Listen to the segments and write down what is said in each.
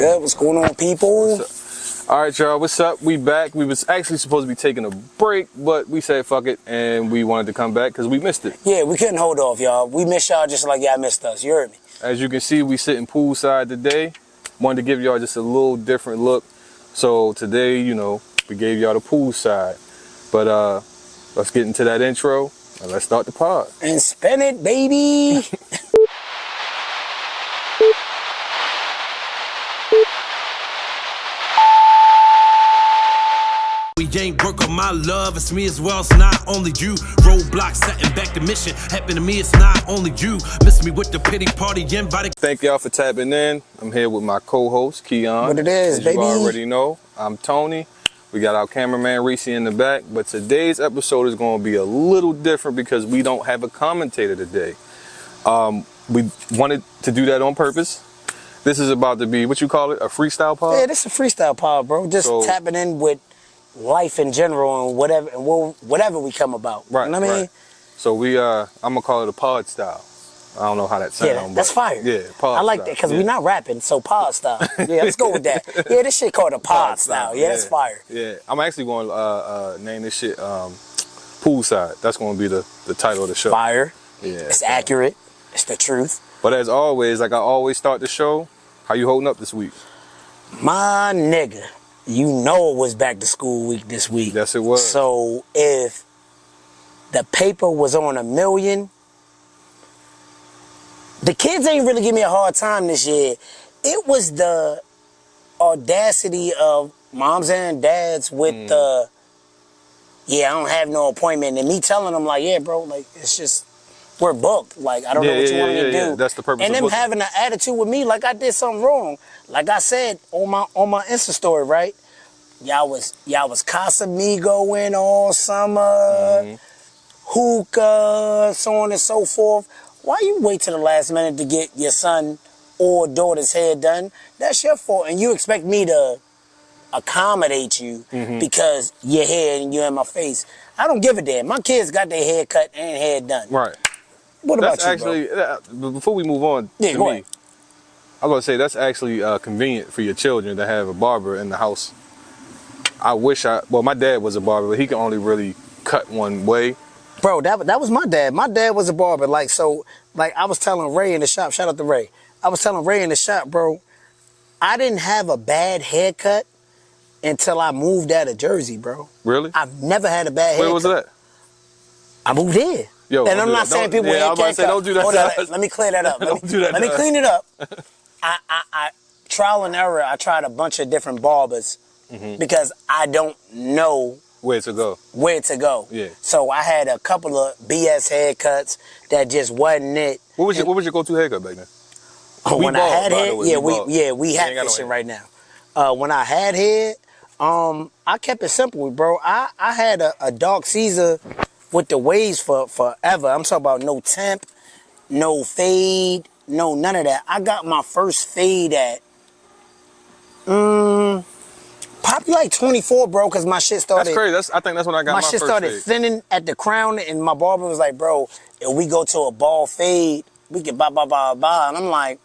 good? What's going on, people? All right, y'all, what's up? We back. We was actually supposed to be taking a break, but we said fuck it, and we wanted to come back because we missed it. Yeah, we couldn't hold off, y'all. We missed y'all just like y'all missed us. You heard me? As you can see, we sitting poolside today. Wanted to give y'all just a little different look. So today, you know, we gave y'all the poolside. But let's get into that intro, and let's start the pod. And spin it, baby! We ain't work on my love, it's me as well, it's not only you. Roadblocks setting back the mission, happen to me, it's not only you. Miss me with the pity party, invited. Thank y'all for tapping in. I'm here with my co-host, Kiyon. What it is, as baby? You already know, I'm Tony. We got our cameraman, Reese, in the back. But today's episode is going to be a little different because we don't have a commentator today. We wanted to do that on purpose. This is about to be, what you call it, a freestyle pod? Yeah, this is a freestyle pod, bro. Just tapping in with life in general and whatever we come about. Right, you know what I mean? Right. So I'm gonna call it a pod style. I don't know how that sounds. Yeah, that's fire. Yeah, pod I like style. that because we're not rapping, so pod style. Yeah, let's go with that. Yeah, this shit called a pod style. Yeah, that's fire. Yeah, I'm actually going to name this shit Poolside. That's going to be the title of the show. Fire. Yeah, it's accurate. It's the truth. But as always, like I always start the show, how you holding up this week? My nigga. You know it was back to school week this week. Yes, it was. So if the paper was on 1,000,000, the kids ain't really give me a hard time this year. It was the audacity of moms and dads with the, yeah, I don't have no appointment. And me telling them like, yeah, bro, like, it's just, we're booked. Like, I don't know what you want me to do. Yeah. That's the purpose and of them booking. having an attitude with me like I did something wrong. Like I said on my Insta story, right? Y'all was Casamigoing all summer, hookah, so on and so forth. Why you wait till the last minute to get your son or daughter's hair done? That's your fault. And you expect me to accommodate you because your hair and you're in my face. I don't give a damn. My kids got their hair cut and hair done. Right. What about that's you, actually, bro? Before we move on to go me, ahead. I was going to say that's actually convenient for your children to have a barber in the house. I wish well, my dad was a barber, but he can only really cut one way. Bro, that was my dad. My dad was a barber. Like I was telling Ray in the shop, shout out to Ray. I was telling Ray in the shop, bro, I didn't have a bad haircut until I moved out of Jersey, bro. Really? I've never had a bad haircut. Where was that? I moved here. Yo, and I'm not saying people I was about to say, don't do that. Hold on, let me clear that up. Let me clean it up. I trial and error, I tried a bunch of different barbers because I don't know where to go. Yeah. So I had a couple of BS haircuts that just wasn't it. What was your go-to haircut back then? When I had hair, we had fishing right now. When I had hair, I kept it simple, bro. I had a dark Caesar with the waves for forever. I'm talking about no temp, no fade, no none of that. I got my first fade at probably like 24, bro, because my shit started. That's crazy. I think that's when I got my first fade. My shit started thinning at the crown, and my barber was like, bro, if we go to a ball fade, we can blah, blah, blah, blah. And I'm like,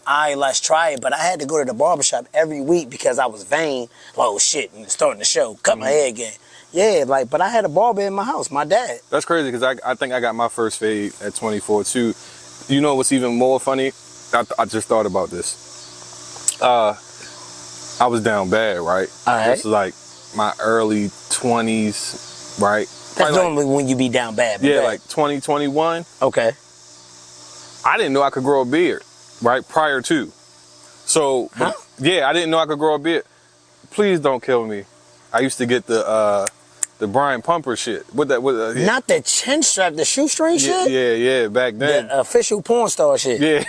all right, let's try it. But I had to go to the barbershop every week because I was vain. Like, oh, shit, and starting the show, cut my hair again. Yeah, like, but I had a barber in my house, my dad. That's crazy because I think I got my first fade at 24 too. You know what's even more funny? I just thought about this. I was down bad, right? All right. This is like my early 20s, right? That's normally when you be down bad. Yeah, like 2021. Okay. I didn't know I could grow a beard, right? Prior to. So, yeah, I didn't know I could grow a beard. Please don't kill me. I used to get the Brian Pumper shit. Not the chin strap, the shoestring shit? Yeah, back then. The official porn star shit. Yeah.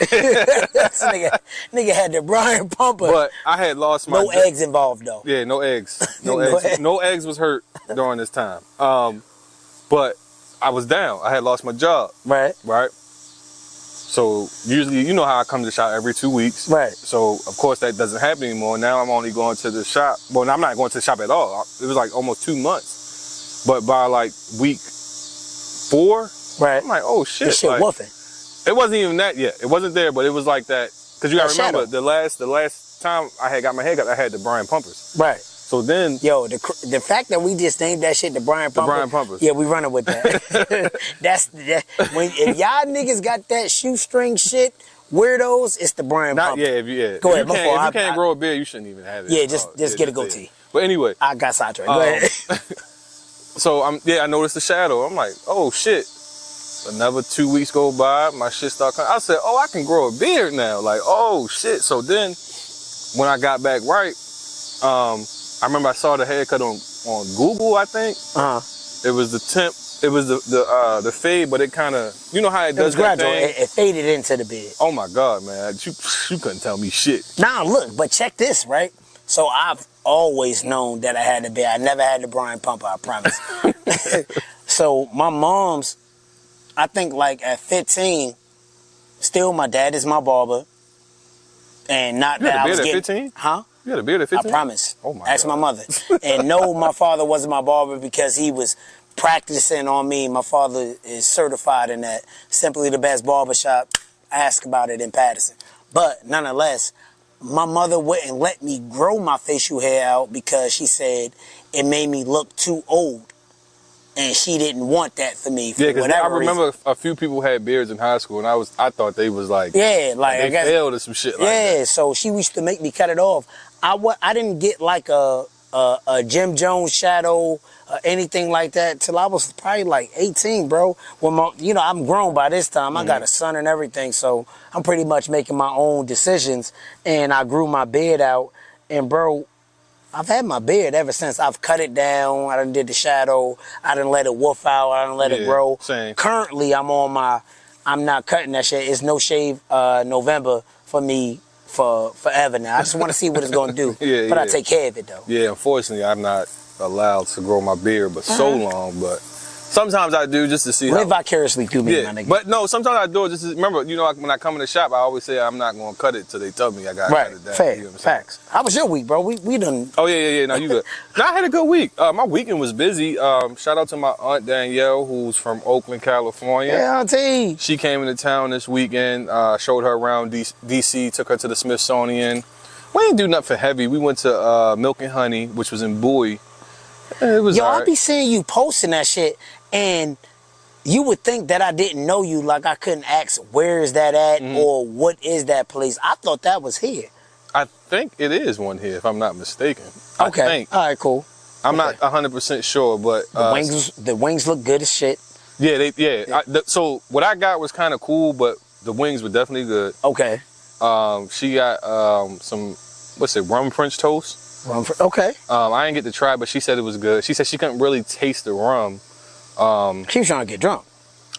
nigga had the Brian Pumper. But I had lost my... No eggs involved, though. Yeah, no eggs. No eggs. No eggs was hurt during this time. But I was down. I had lost my job. Right. So usually, you know how I come to the shop every 2 weeks. Right. So, of course, that doesn't happen anymore. Now I'm only going to the shop. Well, I'm not going to the shop at all. It was like almost 2 months. But by like week 4, right, I'm like, oh shit. This shit like, woofing. It wasn't even that yet. It wasn't there, but it was like that Because you gotta Shadow. remember, the last time I had got my hair cut, I had the Brian Pumpers. Right. So then, Yo, the fact that we just named that shit the Brian Pumpers. Brian Pumpers. Yeah, we running with that. If y'all niggas got that shoestring shit, weirdos, it's the Brian Pumpers. Yeah, if you Go ahead. if you can't grow a beard, you shouldn't even have it. Yeah, just get a goatee. But anyway, I got sidetracked. Go ahead. so I noticed the shadow. I'm like, oh shit. Another 2 weeks go by, my shit start coming. I said, oh, I can grow a beard now. Like, oh shit. So then, when I got back right, I remember I saw the haircut on Google, I think. It was the temp. It was the fade, but it kind of, you know how it does that gradual. thing? It faded into the beard. Oh my God, man. You couldn't tell me shit. Nah, look, but check this, right? So I've always known that I had the beard. I never had the Brian Pumper, I promise. So my mom's, I think like at 15, still my dad is my barber. And not You had that a I beard was at getting, 15? Huh? You had a beard at 15? I promise. Oh my Ask God. my mother. And no, my father wasn't my barber because he was practicing on me. My father is certified in that. Simply the best barbershop. Ask about it in Patterson. But nonetheless, my mother wouldn't let me grow my facial hair out because she said it made me look too old. And she didn't want that for me for Yeah, because whatever I remember reason. a few people had beards in high school, and I thought they was like, Yeah, like they I guess, failed or some shit like yeah, that. so she used to make me cut it off. I didn't get like a Jim Jones shadow or anything like that till I was probably like 18, bro. When I'm grown by this time. I got a son and everything, so I'm pretty much making my own decisions. And I grew my beard out, and bro, I've had my beard ever since. I've cut it down. I done did the shadow. I done let it woof out. I done let it grow. Same. Currently, I'm not cutting that shit. It's no shave November for me for forever now. I just want to see what it's going to do. But I take care of it, though. Yeah, unfortunately, I'm not allowed to grow my beard, but so long. But sometimes I do just to see Live vicariously through me, Yeah, my nigga. but no, sometimes I do it just to, remember, when I come in the shop, I always say I'm not going to cut it till they tell me I got to cut it down. Fair. You know what I'm saying? Facts. How was your week, bro? We done. Oh, yeah. No, you good. No, I had a good week. My weekend was busy. Shout out to my aunt Danielle, who's from Oakland, California. Yeah, Auntie. She came into town this weekend, showed her around DC, took her to the Smithsonian. We didn't do nothing heavy. We went to Milk and Honey, which was in Bowie. It was all Yo, right. I be seeing you posting that shit, and you would think that I didn't know you, like I couldn't ask where is that at or what is that place. I thought that was here. I think it is one here, if I'm not mistaken. Okay. I think. All right, cool. I'm not 100% sure, but The wings look good as shit. Yeah, so what I got was kind of cool, but the wings were definitely good. Okay. She got some, rum French toast. Okay. I didn't get to try, but she said it was good. She said she couldn't really taste the rum. She was trying to get drunk.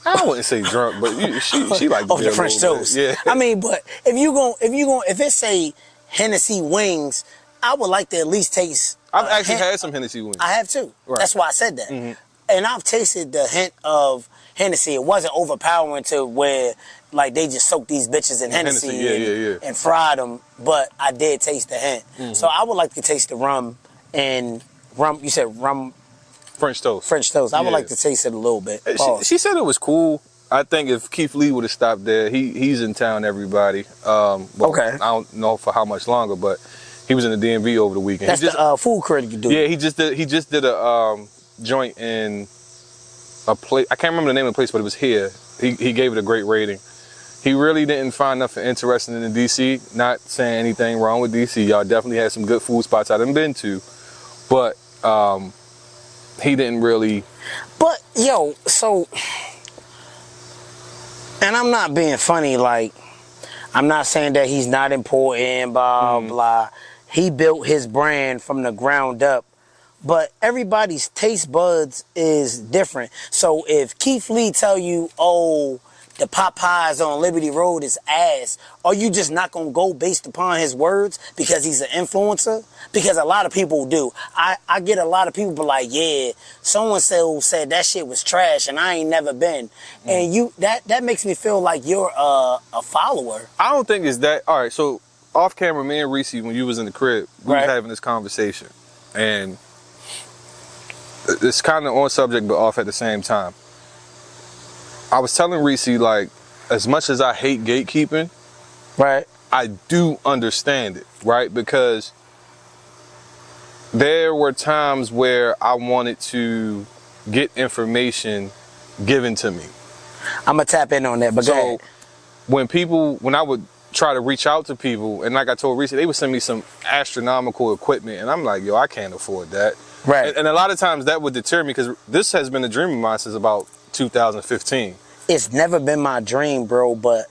I wouldn't say drunk, but she liked Off the French toast. Yeah. I mean, but if it say Hennessy wings, I would like to at least taste. I've actually had some Hennessy wings. I have too. Right. That's why I said that. And I've tasted the hint of Hennessy. It wasn't overpowering to where like they just soaked these bitches in Hennessy, and fried them. But I did taste the hint. So I would like to taste the rum and rum. You said rum. French toast. I would like to taste it a little bit. She said it was cool. I think if Keith Lee would have stopped there, he's in town, everybody. Okay. I don't know for how much longer, but he was in the DMV over the weekend. That's the food critic dude. Yeah, he just did a joint in a place. I can't remember the name of the place, but it was here. He gave it a great rating. He really didn't find nothing interesting in DC. Not saying anything wrong with DC. Y'all definitely had some good food spots I done been to, but he didn't really. But yo, so, and I'm not being funny. Like, I'm not saying that he's not important. Blah blah. He built his brand from the ground up. But everybody's taste buds is different. So if Keith Lee tell you, oh, the Popeyes on Liberty Road is ass, are you just not going to go based upon his words because he's an influencer? Because a lot of people do. I get a lot of people be like, yeah, so-and-so said that shit was trash and I ain't never been. And you that makes me feel like you're a follower. I don't think it's that. All right, so off camera, me and Reese, when you was in the crib, we was having this conversation. And it's kind of on subject, but off at the same time. I was telling Reese, like, as much as I hate gatekeeping, Right. I do understand it, right? Because there were times where I wanted to get information given to me. I'm gonna tap in on that, but go ahead. When I would try to reach out to people, and like I told Reese, they would send me some astronomical equipment, and I'm like, yo, I can't afford that. Right. And a lot of times that would deter me, because this has been a dream of mine since about 2015. It's never been my dream, bro, but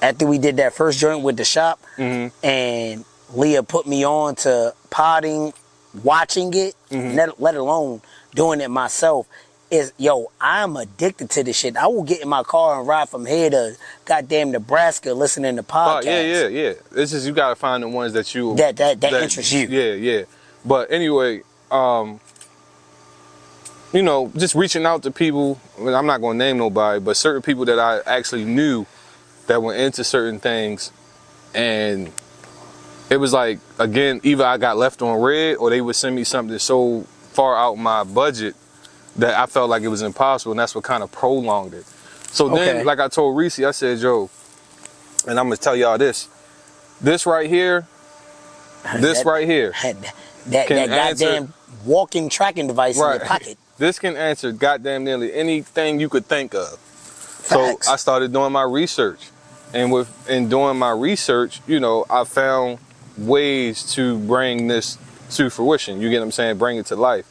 after we did that first joint with the shop, and Leah put me on to potting, watching it, let alone doing it myself, I'm addicted to this shit. I will get in my car and ride from here to goddamn Nebraska listening to podcasts. Yeah. It's just, you gotta find the ones that you... That interest you. Yeah. But anyway, just reaching out to people, I'm not gonna name nobody, but certain people that I actually knew that were into certain things, and it was like, again, either I got left on red or they would send me something so far out my budget that I felt like it was impossible, and that's what kind of prolonged it. So then, like I told Reese, I said, yo, and I'm gonna tell y'all this right here, that goddamn walking tracking device in your pocket. This can answer goddamn nearly anything you could think of. Facts. So I started doing my research. And in doing my research, I found ways to bring this to fruition. You get what I'm saying? Bring it to life.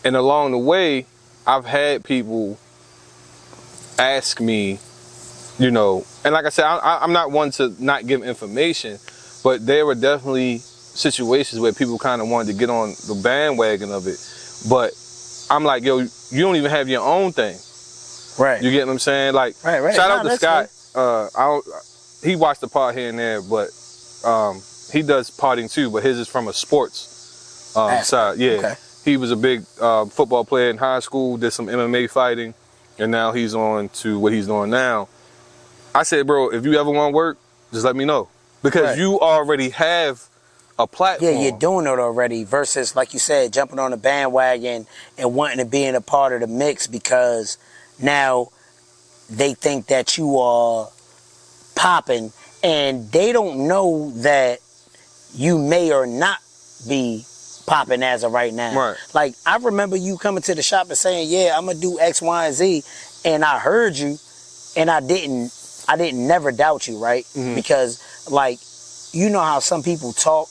And along the way, I've had people ask me, and like I said, I'm not one to not give information, but there were definitely situations where people kind of wanted to get on the bandwagon of it. But I'm like, yo, you don't even have your own thing. Right. You get what I'm saying? Like, right. Shout out to Scott. He watched the pod here and there, but he does potting too, but his is from a sports side. Yeah. Okay. He was a big football player in high school, did some MMA fighting, and now he's on to what he's doing now. I said, bro, if you ever want to work, just let me know. Because you already have a platform. Yeah, you're doing it already versus, like you said, jumping on the bandwagon and wanting to be in a part of the mix because now they think that you are popping and they don't know that you may or not be popping as of right now. Right. Like, I remember you coming to the shop and saying, yeah, I'm gonna do X, Y, and Z, and I heard you, and I didn't never doubt you, right? Because, like, you know how some people talk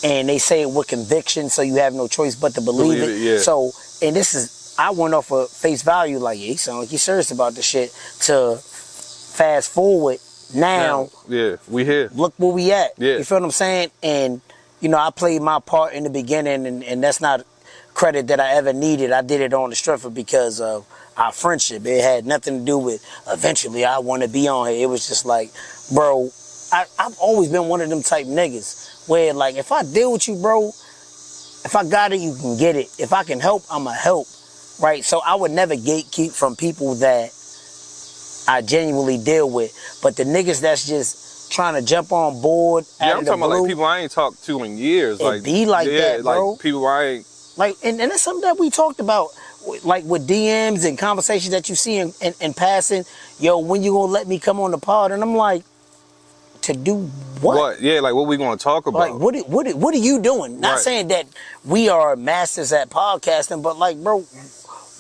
and they say it with conviction, so you have no choice but to believe it. Yeah. So, and this is, I went off of face value, like, yeah, he sound like he's serious about the shit, to fast forward now. Yeah, we here. Look where we at. Yeah. You feel what I'm saying? And, I played my part in the beginning, and that's not credit that I ever needed. I did it on the strength of because of our friendship. It had nothing to do with eventually I want to be on here. It was just like, bro, I've always been one of them type niggas where, like, if I deal with you, bro, if I got it, you can get it. If I can help, I'ma help, right? So I would never gatekeep from people that I genuinely deal with. But the niggas that's just trying to jump on board I'm talking about, like, people I ain't talked to in years. Like, be like that, bro. Like, people I ain't... Like, and that's something that we talked about, like, with DMs and conversations that you see in passing. Yo, when you gonna let me come on the pod? And I'm like, to do what? What? Yeah, like, what we gonna talk about? Like, what are you doing? Not saying that we are masters at podcasting, but, like, bro,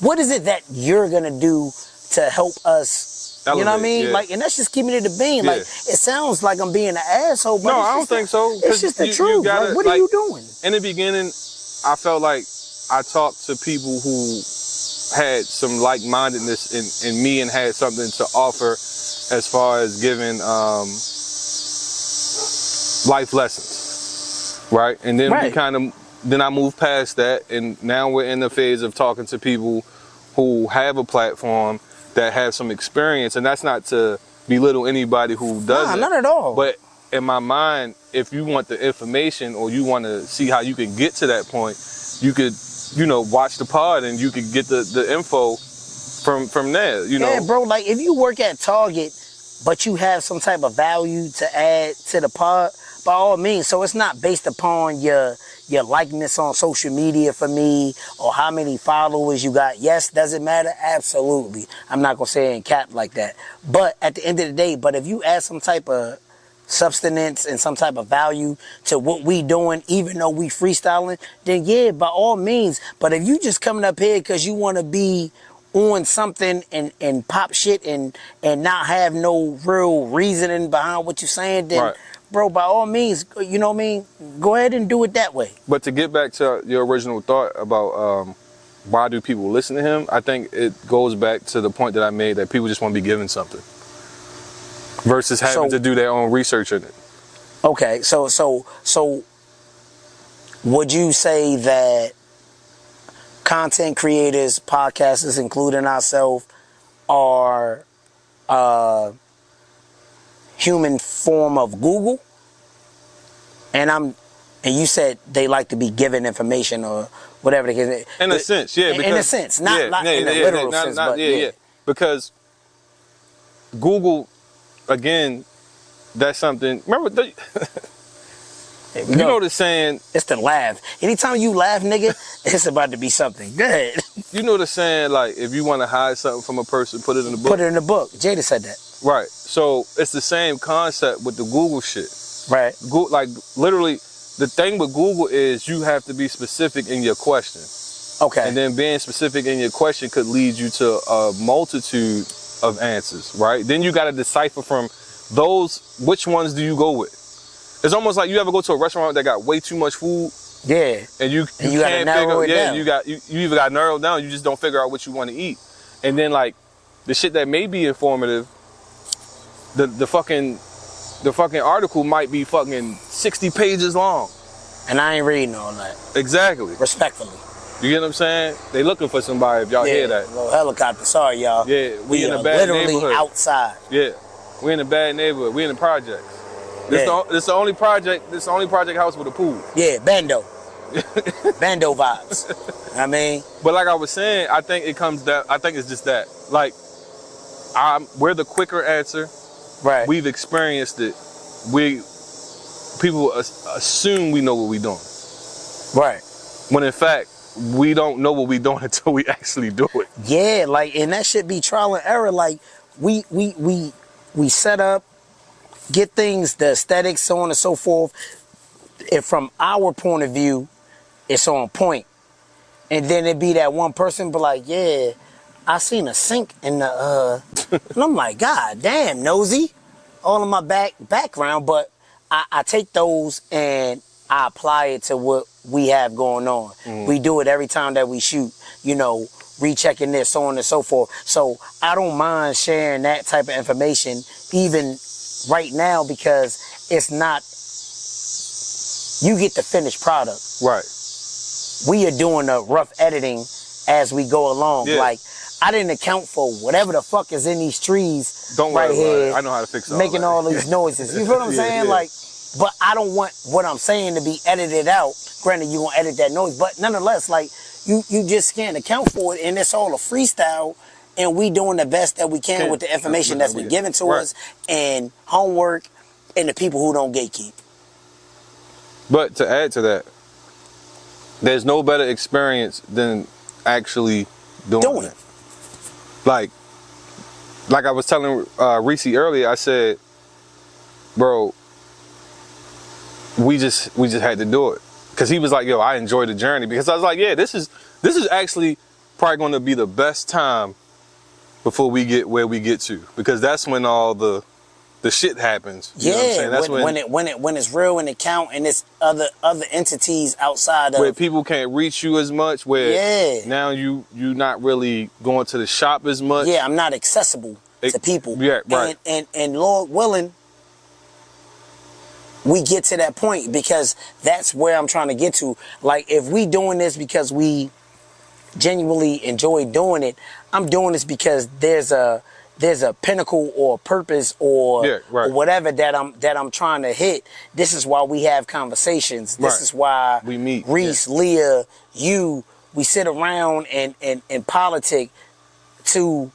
what is it that you're gonna do to help us? Elevate, you know what I mean? yeah. Like, and that's just keeping it a bean. Yeah. Like, it sounds like I'm being an asshole, but No, I don't think so. It's just the truth. Gotta, like, what are you doing? In the beginning, I felt like I talked to people who had some like-mindedness in me and had something to offer as far as giving life lessons, right? And then then I moved past that, and now we're in the phase of talking to people who have a platform that have some experience, and that's not to belittle anybody who does it. Not at all. But in my mind, if you want the information or you want to see how you can get to that point, you could, watch the pod and you could get the info from there, Yeah, bro, like, if you work at Target, but you have some type of value to add to the pod, by all means. So it's not based upon your your likeness on social media for me or how many followers you got. Yes, does it matter? Absolutely. I'm not going to say it in cap like that. But at the end of the day, but if you add some type of substance and some type of value to what we doing, even though we freestyling, then yeah, by all means. But if you just coming up here because you want to be on something and pop shit and not have no real reasoning behind what you're saying, then bro, by all means, you know what I mean, go ahead and do it that way. But to get back to your original thought about why do people listen to him, I think it goes back to the point that I made, that people just want to be given something versus having to do their own research in it. Okay, so would you say that content creators, podcasters, including ourselves, are human form of Google? And you said they like to be given information or whatever the case. In a sense, yeah. In a sense, not in a literal sense, but yeah. Because Google, again, that's something. Remember, you know the saying. It's the laugh. Anytime you laugh, nigga, it's about to be something. Go ahead. You know the saying, like, if you want to hide something from a person, put it in the book. Put it in the book. Jada said that. Right. So it's the same concept with the Google shit. Right. Like, literally, the thing with Google is you have to be specific in your question. Okay. And then being specific in your question could lead you to a multitude of answers, right? Then you got to decipher from those, which ones do you go with? It's almost like you ever go to a restaurant that got way too much food. Yeah. And you can't narrow it down. You either got narrowed down, you just don't figure out what you want to eat. And then, like, the shit that may be informative, the fucking article might be fucking 60 pages long. And I ain't reading all that. Exactly. Respectfully. You get what I'm saying? They looking for somebody, if y'all hear that. Little helicopter. Sorry, y'all. Yeah, we in a bad literally neighborhood. Outside. Yeah, we in a bad neighborhood. We in the projects. This the only project. This the only project house with a pool. Yeah, bando. Bando vibes. I mean. But like I was saying, I think it comes down. I think it's just that. Like, we're the quicker answer. Right. We've experienced it. People assume we know what we're doing. Right. When in fact, we don't know what we're doing until we actually do it. Yeah, like, and that should be trial and error. Like, we set up, get things, the aesthetics, so on and so forth. And from our point of view, it's on point. And then it be that one person be like, yeah, I seen a sink in the, and I'm like, God damn, nosy. All in my background, but I take those and I apply it to what we have going on. We do it every time that we shoot, you know, rechecking this, so on and so forth. So I don't mind sharing that type of information even right now, because it's not, you get the finished product. Right. We are doing the rough editing as we go along. Yeah. Like, I didn't account for whatever the fuck is in these trees. Don't right worry here, about it. I know how to fix all making that. all these noises. You feel what I'm saying? Yeah. Like, but I don't want what I'm saying to be edited out. Granted, you gonna edit that noise, but nonetheless, like, you just can't account for it, and it's all a freestyle, and we doing the best that we can with the information that's been given to us, and homework, and the people who don't gatekeep. But to add to that, there's no better experience than actually doing it. Like I was telling Reese earlier, I said, bro, we just had to do it. Cause he was like, yo, I enjoy the journey. Because I was like, yeah, this is actually probably going to be the best time before we get where we get to. Because that's when all the shit happens. You know what I'm saying? That's when it's real and it count, and it's other entities outside of, where people can't reach you as much, where now you not really going to the shop as much. Yeah, I'm not accessible to people. Yeah, right. And Lord willing, we get to that point, because that's where I'm trying to get to. Like, if we doing this because we genuinely enjoy doing it, I'm doing this because there's a pinnacle or purpose or whatever that I'm trying to hit. This is why we have conversations. This is why we meet. Reese, Leah, you, we sit around and politic to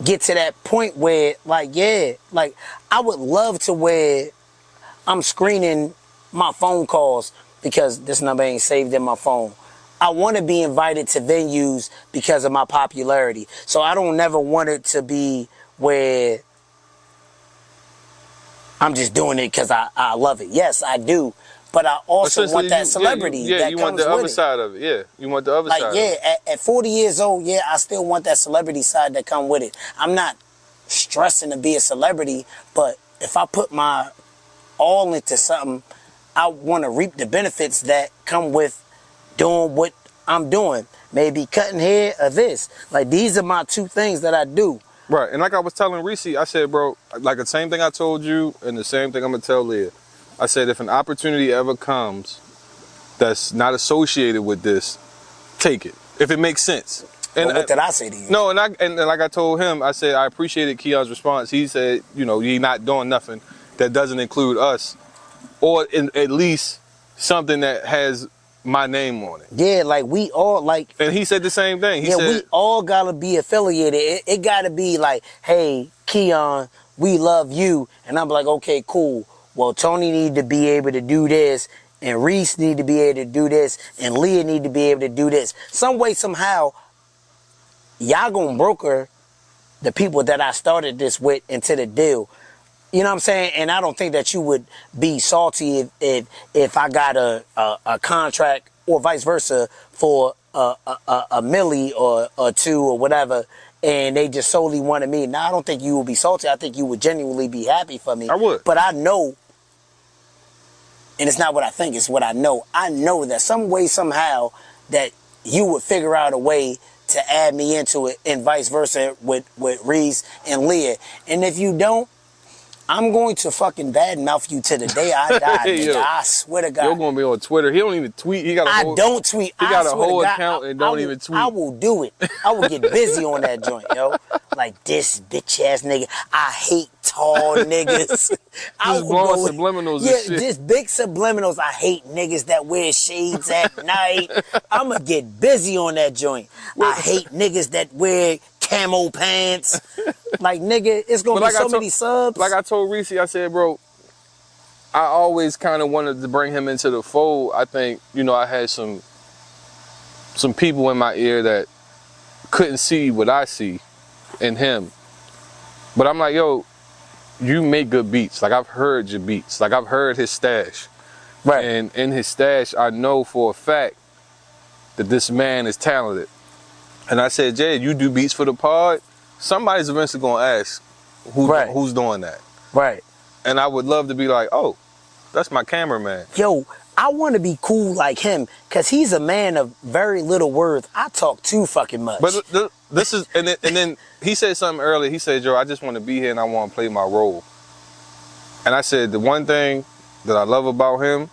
get to that point where, like, like, I would love to where I'm screening my phone calls because this number ain't saved in my phone. I want to be invited to venues because of my popularity. So I don't never want it to be where I'm just doing it because I love it. Yes, I do. But I also want that celebrity that you comes want the with other it. side of it. Yeah, you want the other side. At 40 years old, I still want that celebrity side that come with it. I'm not stressing to be a celebrity, but if I put my all into something, I want to reap the benefits that come with doing what I'm doing. Maybe cutting hair or this. Like, these are my two things that I do. Right, and like I was telling Reese, I said, bro, like the same thing I told you and the same thing I'm going to tell Leah. I said, if an opportunity ever comes that's not associated with this, take it, if it makes sense. And what did I say to you? No, and like I told him, I said, I appreciated Kiyon's response. He said, you're not doing nothing that doesn't include us, or at least something that has my name on it. Yeah, like we all like. And he said the same thing. He said, we all gotta be affiliated. It gotta be like, hey, Kiyon, we love you, and I'm like, okay, cool. Well, Tony need to be able to do this, and Reese need to be able to do this, and Leah need to be able to do this. Some way, somehow, y'all gonna broker the people that I started this with into the deal. You know what I'm saying? And I don't think that you would be salty if I got a contract or vice versa for a milli or two or whatever, and they just solely wanted me. Now, I don't think you would be salty. I think you would genuinely be happy for me. I would. But I know, and it's not what I think, it's what I know. I know that some way, somehow, that you would figure out a way to add me into it, and vice versa with Reese and Leah. And if you don't, I'm going to fucking badmouth you to the day I die, nigga. I swear to God. You're going to be on Twitter. He don't even tweet. I don't tweet. He got a whole account and don't even tweet. I will do it. I will get busy on that joint, yo. Like, this bitch ass nigga. I hate tall niggas. Just blowing subliminals and shit. Yeah, just big subliminals. I hate niggas that wear shades at night. I'm going to get busy on that joint. I hate niggas that wear camo pants. Like, nigga, it's gonna be so many subs. Like I told Reese, I said, bro, I always kind of wanted to bring him into the fold. I think, I had some people in my ear that couldn't see what I see in him. But I'm like, yo, you make good beats. Like, I've heard your beats. Like, I've heard his stash. Right. And in his stash, I know for a fact that this man is talented. And I said, Jay, you do beats for the pod? Somebody's eventually going to ask who's doing that. Right. And I would love to be like, oh, that's my cameraman. Yo, I want to be cool like him, because he's a man of very little words. I talk too fucking much. But this is, and then he said something earlier. He said, Joe, I just want to be here and I want to play my role. And I said, the one thing that I love about him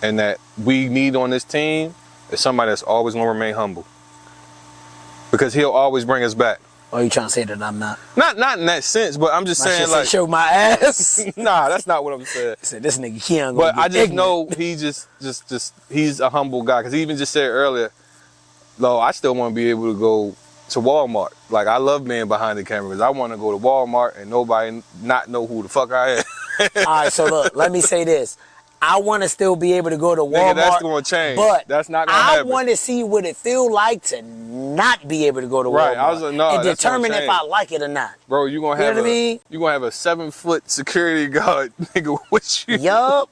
and that we need on this team is somebody that's always going to remain humble. Because he'll always bring us back. Oh, you trying to say that I'm not? Not in that sense, but I'm just saying, like, show my ass. Nah, that's not what I'm saying. Said this nigga Kiyon. But I just ignorant. know he just he's a humble guy. Because he even just said earlier, no, I still want to be able to go to Walmart. Like, I love being behind the camera because I want to go to Walmart and nobody not know who the fuck I am. All right, so look, let me say this. I want to still be able to go to Walmart. Nigga, that's going to change. But that's not going to happen. I want to see what it feel like to not be able to go to Walmart. Right. I was like, no, and determine if I like it or not. Bro, you're going to have you gonna have a 7-foot security guard nigga with you. Yup.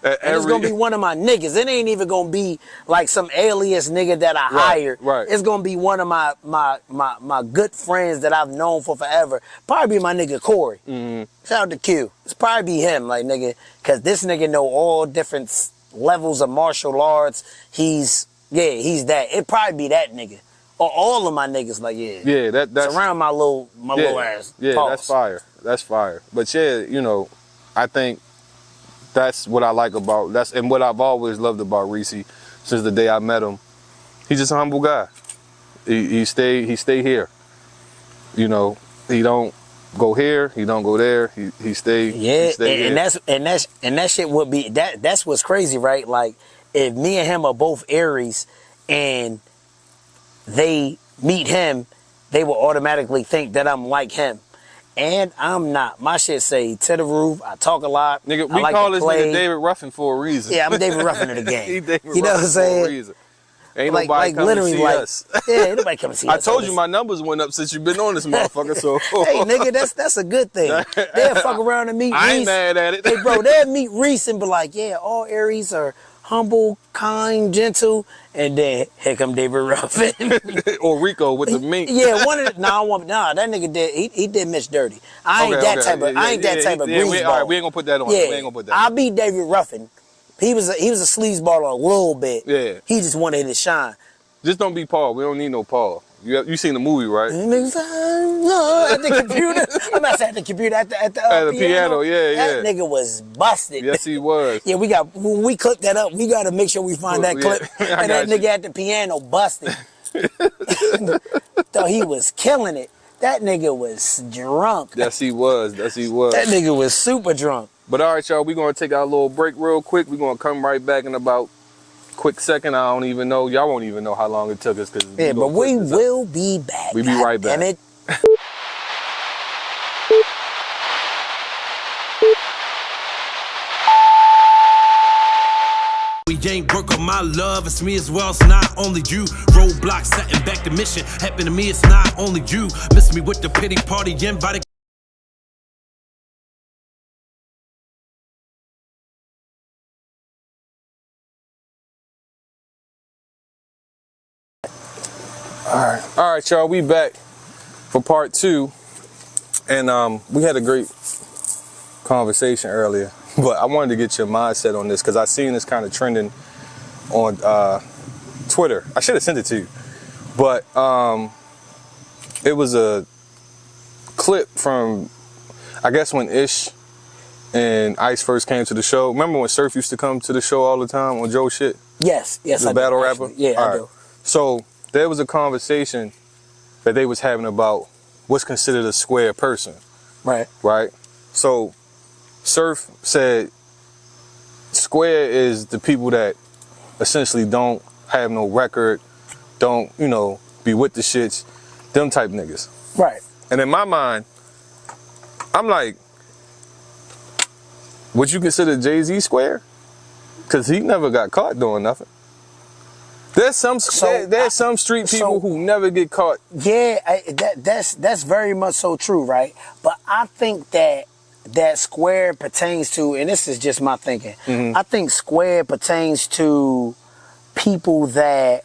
And it's going to be one of my niggas. It ain't even going to be like some alias nigga that I hired. Right. It's going to be one of my good friends that I've known for forever. Probably be my nigga Corey. Mm-hmm. Shout out to Q. It's probably be him, like, nigga. Because this nigga know all different levels of martial arts. He's that. It probably be that nigga. Or all of my niggas, like, yeah. Yeah, that's around my little ass. Yeah, Pause. that's fire. That's fire. But yeah, I think that's what I like about and what I've always loved about Reese since the day I met him. He's just a humble guy. He stay here. He don't go here. He don't go there. He stay. Yeah, he stay and that shit would be that's what's crazy, right? Like, if me and him are both Aries and they meet him, they will automatically think that I'm like him. and I'm not. My shit say to the roof. I talk a lot. Nigga, I we like call to this play. nigga David Ruffin for a reason. Yeah, I'm David Ruffin of the game. He David You know what I'm Ruffin saying? for a reason. Ain't Like nobody coming literally, to see like, us. Yeah, ain't nobody come to see us. I told you my numbers went up since you've been on this motherfucker, so. Hey, nigga, that's a good thing. They'll fuck around and meet Reese. I ain't mad at it. Hey, bro, they'll meet Reese and be like, yeah, all Aries are humble, kind, gentle, and then here come David Ruffin. Or Rico with the mink. Yeah, one of the, that nigga did, he did Mitch dirty. I ain't that type of greaseball. All right, we ain't gonna put that on. Yeah, We ain't gonna put that I on. beat David Ruffin. He was a sleazeballer a little bit. Yeah. He just wanted to shine. Just don't be Paul. We don't need no Paul. You seen the movie, right? And niggas, no, at the computer. I'm not saying at the computer, at the piano. Yeah. That nigga was busted. Yes, he was. Yeah, when we clip that up, we gotta make sure we find that clip. Yeah, And that nigga at the piano busted. So he was killing it. That nigga was drunk. Yes, he was. That nigga was super drunk. But all right, y'all, we're going to take our little break real quick. We're going to come right back in about quick second. I don't even know. Y'all won't even know how long it took us. Yeah, but we will be back. We'll be right back. Damn it. We ain't work on my love, it's me as well, it's not only you. Roadblocks setting back the mission, happen to me, it's not only you. Miss me with the pity party, invited. All right, y'all, we back for part 2. And we had a great conversation earlier, but I wanted to get your mindset on this because I seen this kind of trending on Twitter. I should have sent it to you, but it was a clip from, I guess, when Ish and Ice first came to the show. Remember when Surf used to come to the show all the time on Joe shit? Yes, the battle rapper? Yeah, all I right. do. So there was a conversation that they was having about what's considered a square person. Right. Right? So Surf said square is the people that essentially don't have no record, don't, be with the shits, them type niggas. Right. And in my mind, I'm like, would you consider Jay-Z square? Because he never got caught doing nothing. There's some street people who never get caught. Yeah, that's very much so true, right? But I think that square pertains to, and this is just my thinking, I think square pertains to people that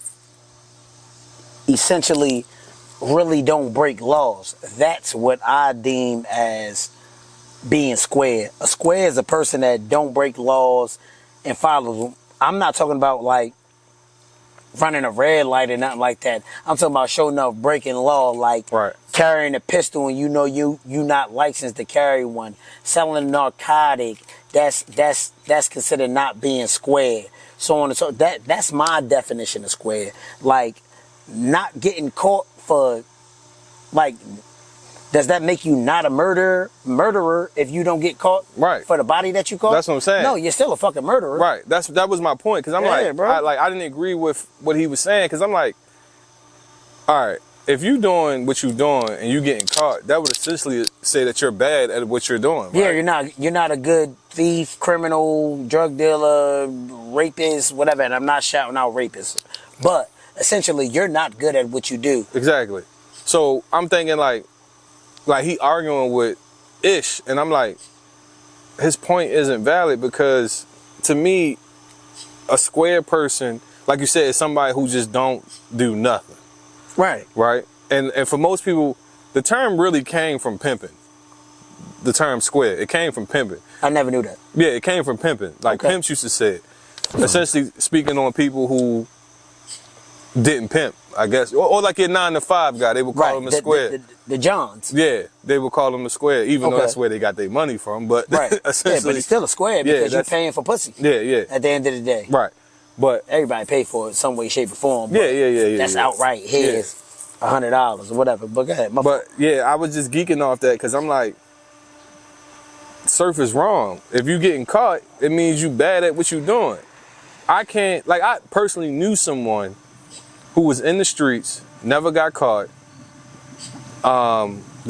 essentially really don't break laws. That's what I deem as being square. A square is a person that don't break laws and follows them. I'm not talking about like running a red light or nothing like that. I'm talking about showing up breaking law, like carrying a pistol and you not licensed to carry one. Selling a narcotic, that's considered not being square. So on and so that's my definition of square. Like not getting caught for, like, does that make you not a murderer if you don't get caught for the body that you caught? That's what I'm saying. No, you're still a fucking murderer. Right. That was my point. Because I'm I didn't agree with what he was saying. Because I'm like, all right, if you doing what you doing and you getting caught, that would essentially say that you're bad at what you're doing. Right? Yeah, you're not a good thief, criminal, drug dealer, rapist, whatever. And I'm not shouting out rapists, but essentially you're not good at what you do. Exactly. So I'm thinking like he arguing with Ish, and I'm like, his point isn't valid because to me, a square person, like you said, is somebody who just don't do nothing. Right. Right? And for most people, the term really came from pimping. The term square, it came from pimping. I never knew that. Yeah, it came from pimping. Like pimps used to say it. Essentially speaking on people who didn't pimp, I guess. Or like your 9-to-5 guy, they would call him a square. The Johns. Yeah, they would call him a square, even though that's where they got their money from. But essentially, yeah, but it's still a square because you're paying for pussy. Yeah. At the end of the day. Right. But everybody pay for it some way, shape, or form. Yeah. That's outright. Here's $100 or whatever. But go ahead. I was just geeking off that because I'm like, Surf is wrong. If you getting caught, it means you bad at what you doing. I personally knew someone who was in the streets, never got caught,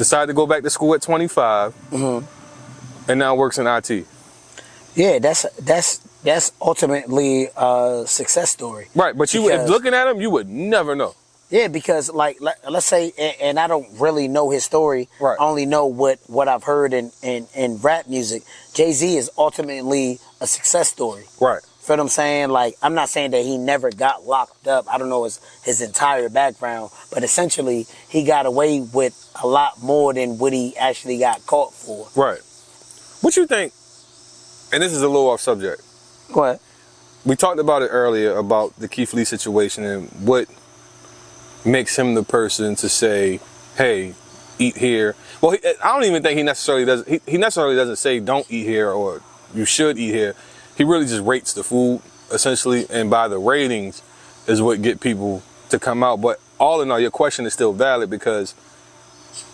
decided to go back to school at 25, and now works in IT. Yeah, that's ultimately a success story. Right, but you, if looking at him, you would never know. Yeah, because like let's say, and I don't really know his story. Right. I only know what I've heard in rap music. Jay-Z is ultimately a success story. Right. Feel what I'm saying? Like, I'm not saying that he never got locked up. I don't know his entire background, but essentially he got away with a lot more than what he actually got caught for. Right. What you think? And this is a little off subject. Go ahead. We talked about it earlier about the Keith Lee situation and what makes him the person to say, "Hey, eat here." Well, I don't even think he necessarily does. He necessarily doesn't say, "Don't eat here" or "You should eat here." He really just rates the food essentially, and by the ratings is what get people to come out. But all in all, your question is still valid because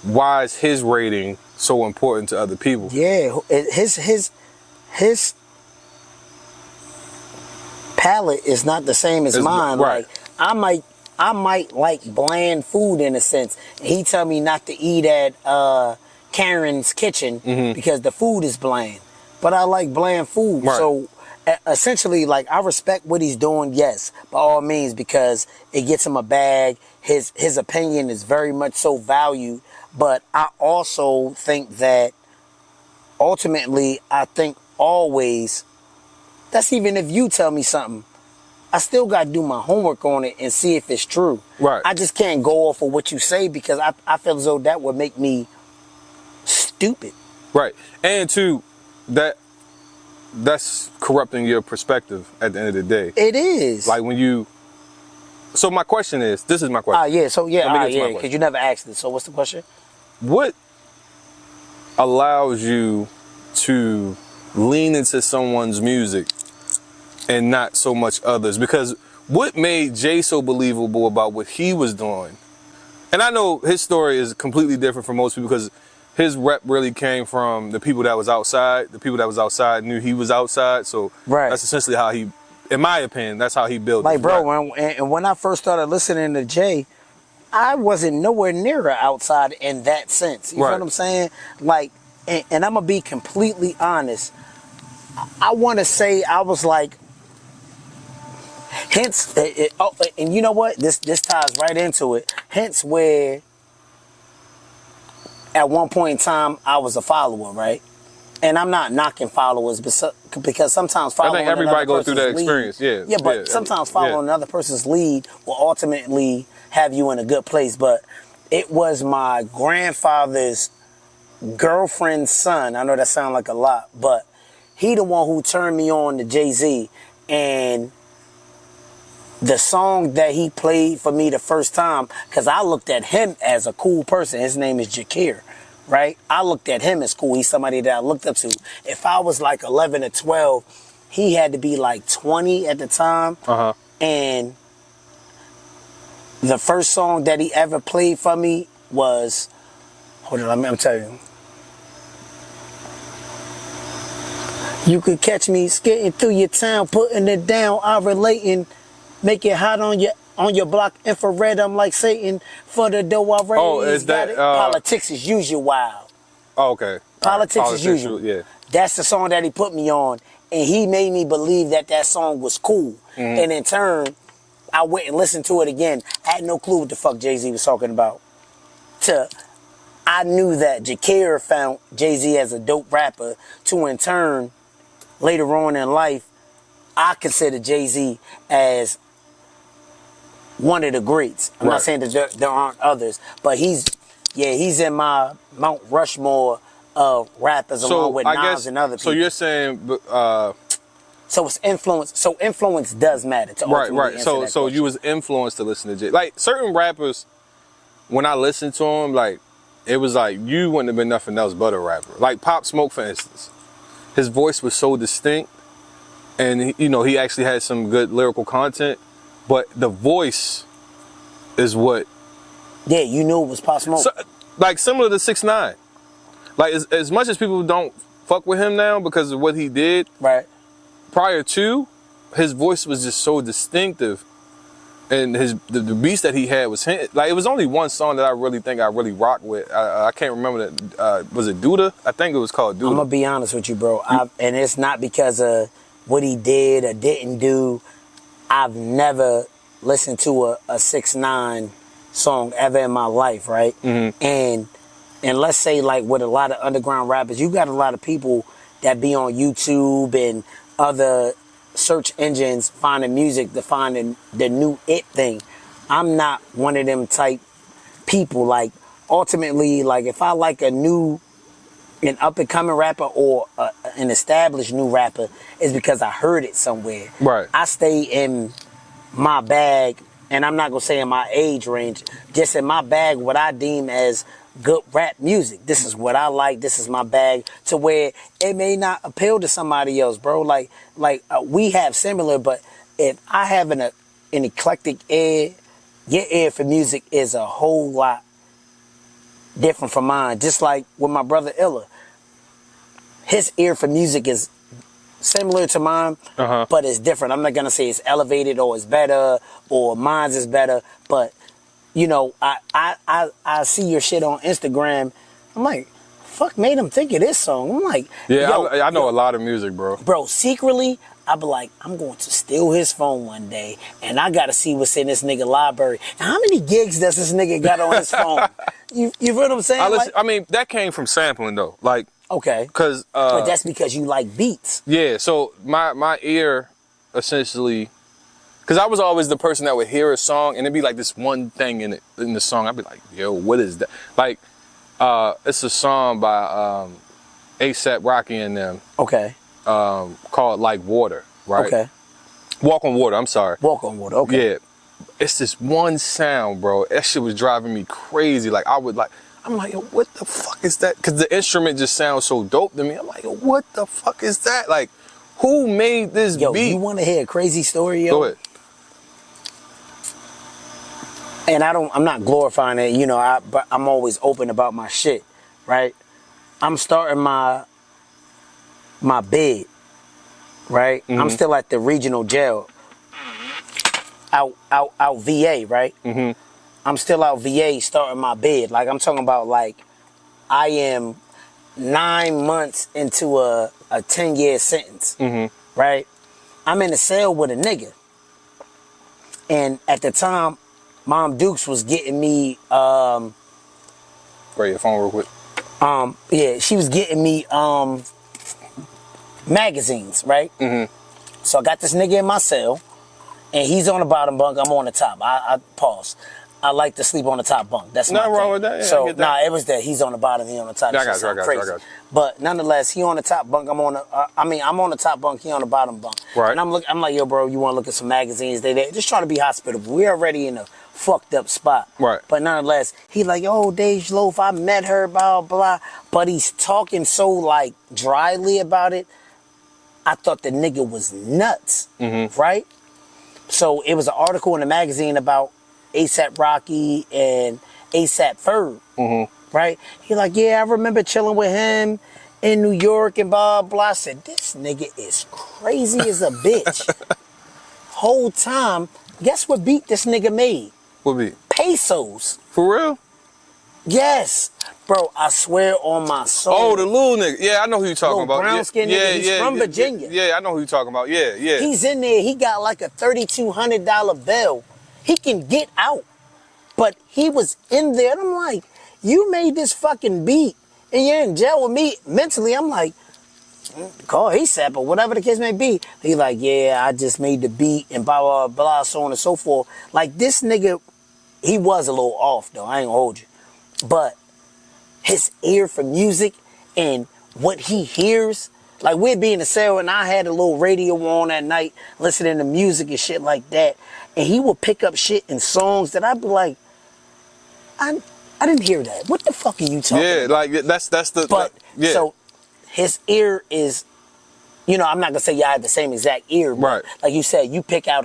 why is his rating so important to other people? Yeah, his palate is not the same as mine. Right. Like I might like bland food in a sense. He tell me not to eat at Karen's Kitchen because the food is bland. But I like bland food. Right. So essentially, like, I respect what he's doing, yes, by all means, because it gets him a bag. His opinion is very much so valued. But I also think that ultimately, I think always, that's even if you tell me something, I still got to do my homework on it and see if it's true. Right. I just can't go off of what you say because I feel as though that would make me stupid. Right. And two, that's corrupting your perspective at the end of the day. It is. Like when you... So my question is, this is my question. Yeah, so yeah, Let me get to my yeah, question. because you never asked it. So what's the question? What allows you to lean into someone's music and not so much others? Because what made Jay so believable about what he was doing? And I know his story is completely different from most people because his rep really came from the people that was outside. The people that was outside knew he was outside. So that's essentially how he, in my opinion, that's how he built it. Like, bro, when I first started listening to Jay, I wasn't nowhere near outside in that sense. You know what I'm saying? Like, and I'm going to be completely honest. I want to say I was like, hence, and you know what? This ties right into it. Hence where, at one point in time, I was a follower, right? And I'm not knocking followers, because sometimes following I think everybody goes through that experience, Yeah, but sometimes following another person's lead will ultimately have you in a good place. But it was my grandfather's girlfriend's son. I know that sounds like a lot, but he the one who turned me on to Jay-Z. And the song that he played for me the first time, because I looked at him as a cool person. His name is Jakir, right? I looked at him as cool. He's somebody that I looked up to. If I was like 11 or 12, he had to be like 20 at the time. And the first song that he ever played for me was, hold on, let me tell you. You could catch me skating through your town, putting it down, I relating, make it hot on your block, infrared, I'm like Satan, for the dough I raise. Oh, is that... Politics is usual wild. Oh, okay. Politics is usual. Yeah. That's the song that he put me on, and he made me believe that song was cool. And in turn, I went and listened to it again. I had no clue what the fuck Jay-Z was talking about. I knew that Jakir found Jay-Z as a dope rapper, to in turn, later on in life, I consider Jay-Z as one of the greats. I'm not saying that there aren't others, but he's in my Mount Rushmore of rappers along with Nas and other people. So you're saying... so it's influence. So influence does matter. To right. So you was influenced to listen to Jay. Like certain rappers, when I listened to them, like it was like you wouldn't have been nothing else but a rapper. Like Pop Smoke, for instance, his voice was so distinct, and he actually had some good lyrical content, but the voice is what. Yeah, you knew it was Pop Smoke. So, like similar to 6ix9ine. Like as much as people don't fuck with him now because of what he did. Right. Prior to, his voice was just so distinctive and the beats that he had was like, it was only one song that I really think I really rock with. I can't remember that. Was it Duda? I think it was called Duda. I'm gonna be honest with you, bro. And it's not because of what he did or didn't do. I've never listened to a 6ix9ine song ever in my life, right? Mm-hmm. And let's say, like, with a lot of underground rappers, you got a lot of people that be on YouTube and other search engines finding music to find the new it thing. I'm not one of them type people. Like, ultimately, like, if I like an up and coming rapper or an established new rapper, it's because I heard it somewhere. Right. I stay in my bag, and I'm not gonna say in my age range, just in my bag what I deem as good rap music. This is what I like. This is my bag, to where it may not appeal to somebody else, bro. Like we have similar, but if I have an eclectic ear, your ear for music is a whole lot different from mine. Just like with my brother Illa, his ear for music is similar to mine, but it's different. I'm not gonna say it's elevated or it's better or mine's is better, but you know, I see your shit on Instagram. I'm like, fuck made him think of this song. I'm like, yeah, I know a lot of music, bro. Bro, secretly, I be like, I'm going to steal his phone one day, and I gotta see what's in this nigga library. Now, how many gigs does this nigga got on his phone? You feel what I'm saying? I mean, that came from sampling though. Like, okay, because but that's because you like beats. Yeah, so my ear essentially. Because I was always the person that would hear a song and it'd be like this one thing in the song. I'd be like, yo, what is that? Like, it's a song by A$AP Rocky and them. Okay. Called Like Water, right? Okay. Walk on Water, I'm sorry. Walk on Water, okay. Yeah. It's this one sound, bro. That shit was driving me crazy. Like, I'm like, yo, what the fuck is that? Because the instrument just sounds so dope to me. I'm like, yo, what the fuck is that? Like, who made this beat? Yo, you want to hear a crazy story, yo? Go ahead. And I'm not glorifying it, you know, but I'm always open about my shit, right? I'm starting my bid, right? Mm-hmm. I'm still at the regional jail, out VA, right? Mm-hmm. I'm still out VA starting my bid. Like, I'm talking about, like, I am 9 months into a 10-year sentence, right? I'm in a cell with a nigga. And at the time, Mom Dukes was getting me, Grab your phone real quick. yeah, she was getting me magazines, right? So I got this nigga in my cell, and he's on the bottom bunk, I'm on the top. I pause. I like to sleep on the top bunk. That's nothing my wrong thing. with that. Yeah, so, I get that. it was that he's on the bottom, he on the top. Yeah, I got you. But nonetheless, he on the top bunk, I'm on the top bunk, he on the bottom bunk. Right. And I'm like, yo, bro, you want to look at some magazines? They just trying to be hospitable. We're already in a fucked up spot. Right. But nonetheless, he like, oh, Dej Loaf, I met her, blah, blah. But he's talking so, like, dryly about it. I thought the nigga was nuts, right? So it was an article in the magazine about A$AP Rocky and A$AP Ferg, right? He like, yeah, I remember chilling with him in New York and blah, blah. I said, this nigga is crazy as a bitch. Whole time, guess what beat this nigga made? What beat? Pesos. For real? Yes. Bro, I swear on my soul. Oh, the little nigga. Yeah, I know who you're talking about. Brown skin nigga. He's from Virginia. Yeah, I know who you're talking about. Yeah. He's in there. He got like a $3,200 bill. He can get out. But he was in there. And I'm like, you made this fucking beat and you're in jail with me. Mentally, I'm like, call A$AP or whatever the case may be. He like, yeah, I just made the beat and blah, blah, blah, so on and so forth. Like, this nigga, he was a little off, though. I ain't gonna hold you. But his ear for music and what he hears, like, we'd be in the cell and I had a little radio on at night listening to music and shit like that. And he would pick up shit in songs that I'd be like, I didn't hear that. What the fuck are you talking about? Yeah, like, that's the... But, yeah. so, his ear is, you know, I'm not gonna say y'all have the same exact ear, but Right. like you said, you pick out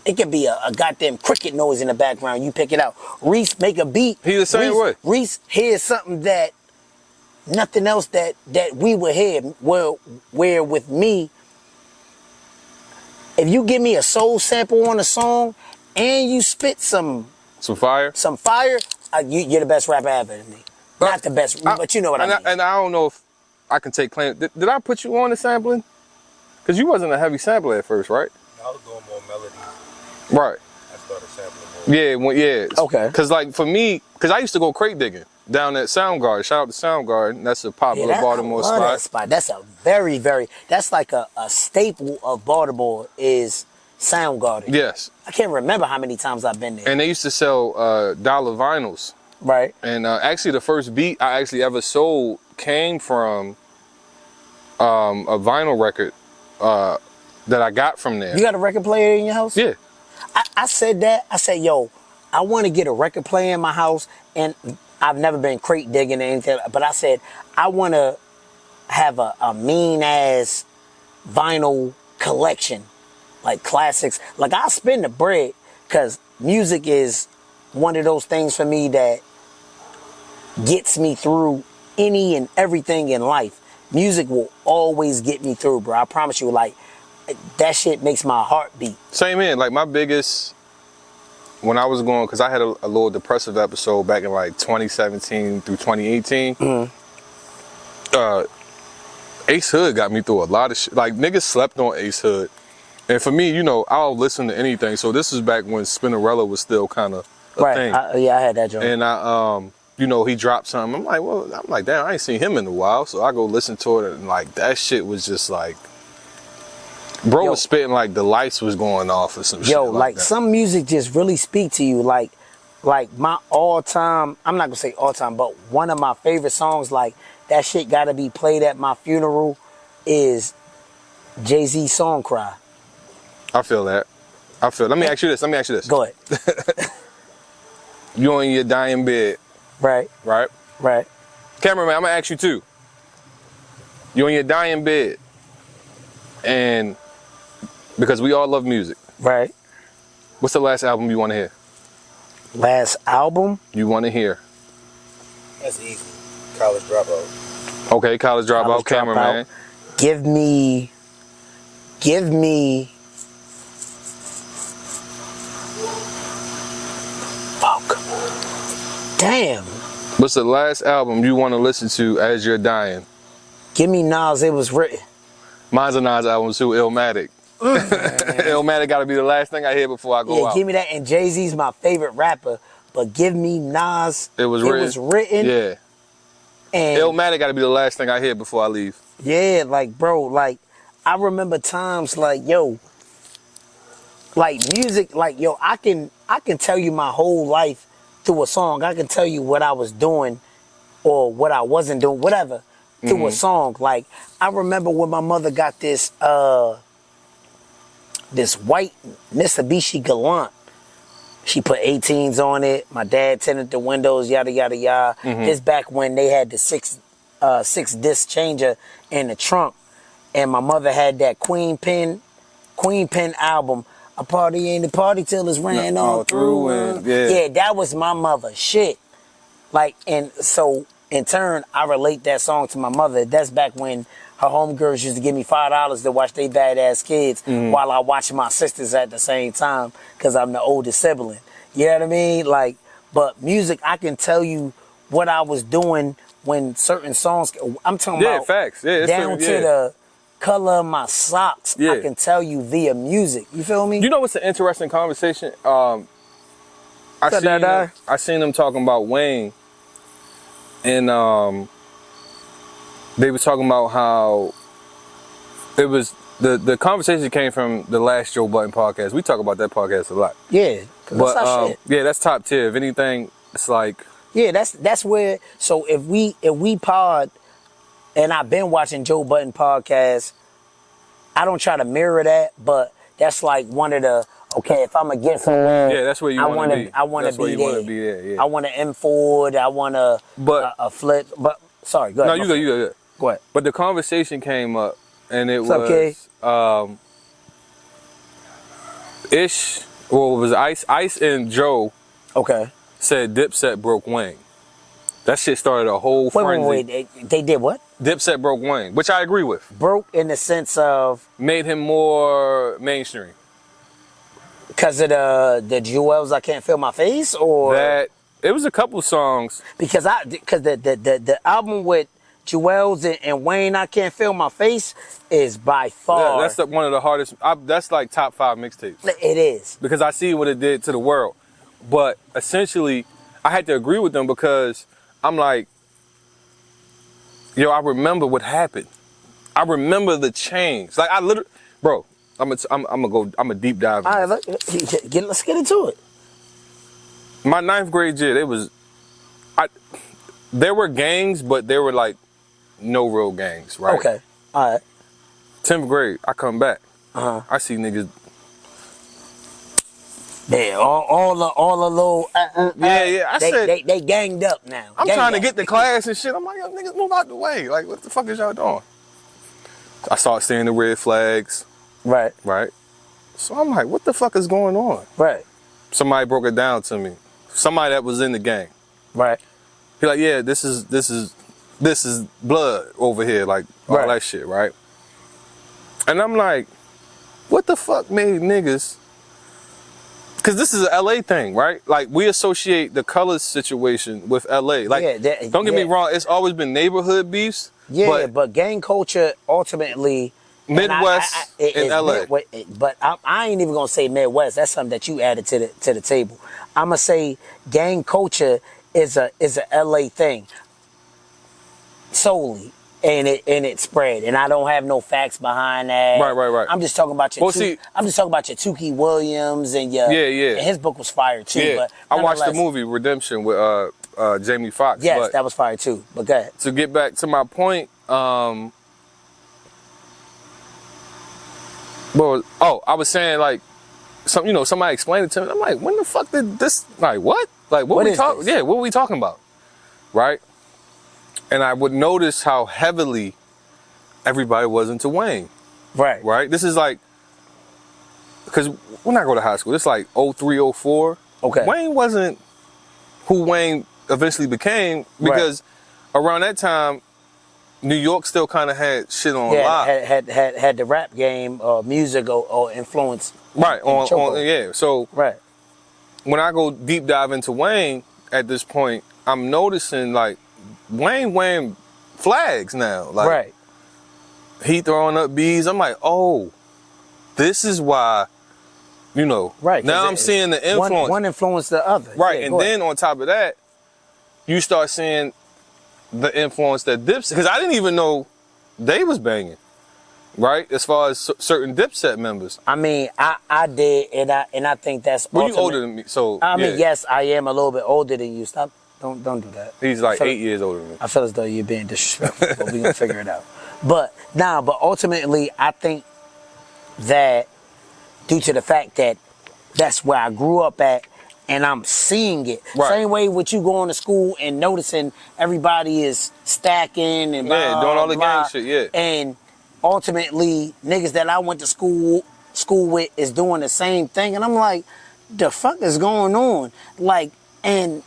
it could be a goddamn cricket noise in the background, you pick it out. Reese make a beat. He the same way. Reese hears something that nothing else that we would hear. Where with me, if you give me a soul sample on a song and you spit some fire. You're the best rapper ever to me. Not the best, but you know what I mean. And I don't know if I can take claim. Did I put you on the sampling? Because you wasn't a heavy sampler at first, right? I was doing more melodies. Right. I started sampling more. Yeah. Okay. Because like for me, because I used to go crate digging down at Soundgarden. Shout out to Soundgarden. That's a popular Baltimore I love that spot. That's a very, that's like a staple of Baltimore is Soundgarden. Yes. I can't remember how many times I've been there. And they used to sell dollar vinyls. Right. And actually the first beat I actually ever sold came from a vinyl record that I got from there. You got a record player in your house? Yeah. I said that. I said, yo, I want to get a record player in my house, and I've never been crate digging or anything, but I said, I want to have a mean-ass vinyl collection, like classics. Like, I'll spend the bread, because music is one of those things for me that gets me through any and everything in life. Music will always get me through, bro. I promise you, like, that shit makes my heart beat. Same in, like my biggest, when I was going, because I had a little depressive episode back in like 2017 through 2018. Ace Hood got me through a lot of shit. Like niggas slept on Ace Hood. And for me, you know, I'll listen to anything. So this was back when Spinnerella was still kind of a thing. Yeah, I had that joke. And you know, he dropped something. I'm like, damn, I ain't seen him in a while. So I go listen to it, and like that shit was just like, bro was spitting like the lights was going off or some shit. Like that. Some music just really speak to you. Like my all-time, I'm not gonna say all-time, but one of my favorite songs, like that shit gotta be played at my funeral, is Jay-Z's Song Cry. I feel that. Let me ask you this. Go ahead. You on your dying bed. Right. Cameraman, I'm gonna ask you too. You on your dying bed, and because we all love music. Right. What's the last album you want to hear? Last album? You want to hear? That's easy. College Dropout. Okay, College Dropout, Cameraman. Give me. Fuck. Damn. What's the last album you want to listen to as you're dying? Give me Nas, It Was Written. Mine's a Nas album too, Illmatic. Illmatic got to be the last thing I hear before I go out. Give me that. And Jay-Z's my favorite rapper, but give me Nas, It Was Written. Yeah. And Illmatic got to be the last thing I hear before I leave. Yeah, like, bro, like, I remember times like, yo, like music, like, yo, I can tell you my whole life through a song. I can tell you what I was doing or what I wasn't doing, whatever, through a song. Like, I remember when my mother got this white Mitsubishi Galant. She put 18s on it. My dad tinted the windows, yada, yada, yada. This back when they had the six disc changer in the trunk. And my mother had that Queen Pen album. A party ain't a party till it's ran all through. Yeah, that was my mother. Shit. Like, and so in turn, I relate that song to my mother. That's back when her homegirls used to give me $5 to watch they badass kids while I watch my sisters at the same time because I'm the oldest sibling. You know what I mean? Like, but music, I can tell you what I was doing when certain songs, I'm talking about facts. Yeah, down to the color of my socks. Yeah. I can tell you via music. You feel me? You know what's an interesting conversation? I seen them talking about Wayne, and they were talking about how it was the conversation came from the last Joe Budden podcast. We talk about that podcast a lot. Yeah, but that's our shit. Yeah, that's top tier. If anything, it's like that's where. So if we pod, and I've been watching Joe Budden podcast, I don't try to mirror that, but that's like one of the. Okay, if I'm gonna get somewhere, that's where you want to be. I want to be there. Yeah. I want an M Ford. I want a flip. But sorry, go ahead. No, you go. Go ahead. But the conversation came up, and it was okay. Ish. Well, it was Ice and Joe. Okay. Said Dipset broke Wayne. That shit started a whole frenzy. Wait. They did what? Dipset broke Wayne, which I agree with. Broke in the sense of made him more mainstream. Because of the Jewels, I Can't Feel My Face, or That it was a couple songs. because the album with Jewels and Wayne, I Can't Feel My Face, is by far That's one of the hardest. That's like top 5 mixtapes. it is. Because I see what it did to the world. But essentially, I had to agree with them because I'm like, yo, I remember what happened. I remember the change. Like I literally, bro, I'm a deep dive. All right, let's get into it. My 9th grade year, there were gangs, but there were like no real gangs, right? Okay, all right. 10th grade, I come back. Uh-huh. I see niggas. Yeah, all the little I said they ganged up now. I'm trying to get to class and shit. I'm like, yo, niggas move out the way. Like, what the fuck is y'all doing? I started seeing the red flags. Right. Right. So I'm like, what the fuck is going on? Right. Somebody broke it down to me. Somebody that was in the gang. Right. He like, yeah, this is blood over here, like all Right. that shit, right? And I'm like, what the fuck made niggas? Because this is an LA thing, right? Like we associate the colors situation with LA. Like, don't get me wrong, it's always been neighborhood beefs. Yeah, but gang culture ultimately Midwest and LA. But I ain't even gonna say Midwest. That's something that you added to the table. I'm gonna say gang culture is a LA thing solely, and it spread. And I don't have no facts behind that. Right. I'm just talking about I'm just talking about your Tukey Williams and your And his book was fire too. Yeah, But I watched the movie Redemption with Jamie Foxx. Yes, but that was fire too. But go ahead. to get back to my point, I was saying like, somebody explained it to me. I'm like, when the fuck did this? Like, what? Like, what we talking? Yeah, what were we talking about? Right? And I would notice how heavily everybody was into Wayne. Right. Right. This is like, because when I go to high school, it's like 03, 04. Okay. Wayne wasn't who Wayne eventually became because around that time, New York still kind of had shit on lock. Had the rap game or music or influence. Right. So right. When I go deep dive into Wayne at this point, I'm noticing like Wayne wearing flags now. Like, right. He throwing up bees. I'm like, oh, this is why, Right. Now I'm seeing the influence. One influenced the other. Right. Yeah, and then on top of that, you start seeing the influence that Dipset, because I didn't even know they was banging, right? As far as certain Dipset members. I mean, I did, and I think that's. Well, you older than me, so I mean, yes, I am a little bit older than you. Stop, don't do that. He's like 8 years older than me. I feel as though you're being disrespectful, but we gonna figure it out. But ultimately, I think that due to the fact that that's where I grew up at. And I'm seeing it. Right. Same way with you going to school and noticing everybody is stacking and doing all the gang shit, yeah. And ultimately, niggas that I went to school with is doing the same thing. And I'm like, the fuck is going on? Like, and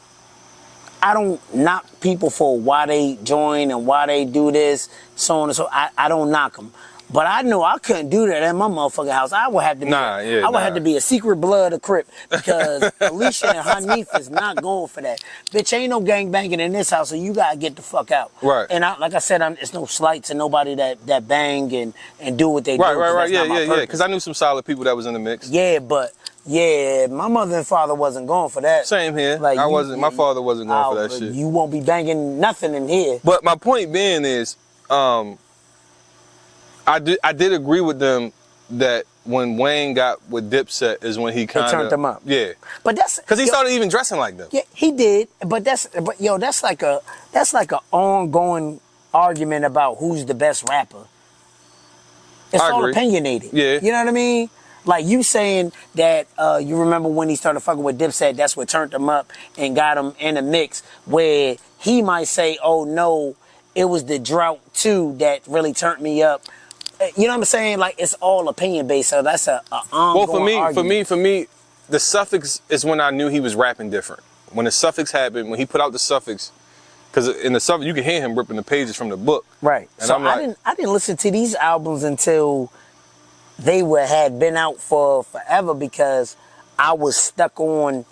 I don't knock people for why they join and why they do this, so on and so. I don't knock them. But I knew I couldn't do that at my motherfucking house. I would have to be have to be a secret blood of Crip because Alicia and Hanif is not going for that. Bitch, ain't no gang banging in this house, so you gotta get the fuck out. Right. And like I said, it's no slight to nobody that bang and do what they do. Right. Yeah. Because I knew some solid people that was in the mix. Yeah, but my mother and father wasn't going for that. Same here. Like, my father wasn't going for that shit. You won't be banging nothing in here. But my point being is, I did agree with them that when Wayne got with Dipset is when he kind of turned them up. Yeah, but that's because he started even dressing like them. Yeah, he did. But that's like a ongoing argument about who's the best rapper. It's all opinionated. Yeah, you know what I mean. Like you saying that you remember when he started fucking with Dipset, that's what turned him up and got him in a mix where he might say, "Oh no, it was the drought too that really turned me up." You know what I'm saying? Like, it's all opinion based, so that's a ongoing argument. for me, the suffix is when I knew he was rapping different. When the suffix happened, when he put out the suffix, because in the suffix you can hear him ripping the pages from the book. Right. And so I didn't listen to these albums until they had been out for forever because I was stuck on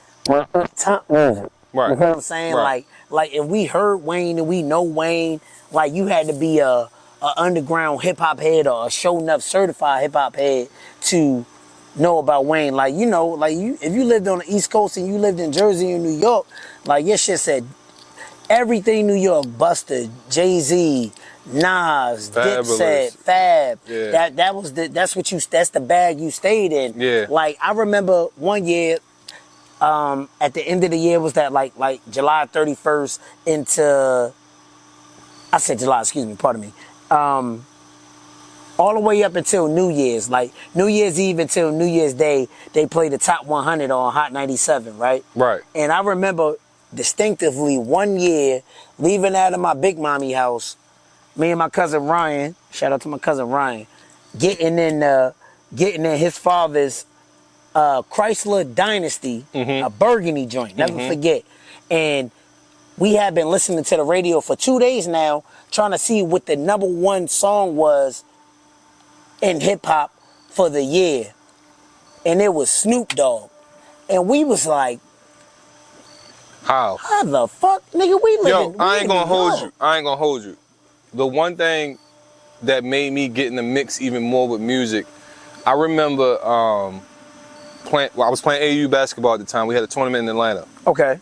top music. Right. You know what I'm saying? Right. Like if we heard Wayne and we know Wayne, like you had to be a underground hip hop head or a show enough certified hip hop head to know about Wayne. Like, you know, like if you lived on the East Coast and you lived in Jersey and New York, like your shit said everything New York, Busta, Jay-Z, Nas, Fabulous. Dipset, Fab. Yeah. That's the bag you stayed in. Yeah. Like I remember one year, at the end of the year was that like July 31st into, I said July, excuse me, pardon me. All the way up until New Year's, like New Year's Eve until New Year's Day, they played the top 100 on Hot 97, right? Right. And I remember distinctively one year leaving out of my big mommy house, me and my cousin Ryan, shout out to my cousin Ryan, getting in his father's Chrysler Dynasty, a burgundy joint, never forget. And we had been listening to the radio for 2 days now, trying to see what the #1 song was in hip hop for the year. And it was Snoop Dogg. And we was like, How the fuck, nigga, we living. I ain't gonna hold you. The one thing that made me get in the mix even more with music, I remember I was playing AAU basketball at the time. We had a tournament in Atlanta. Okay.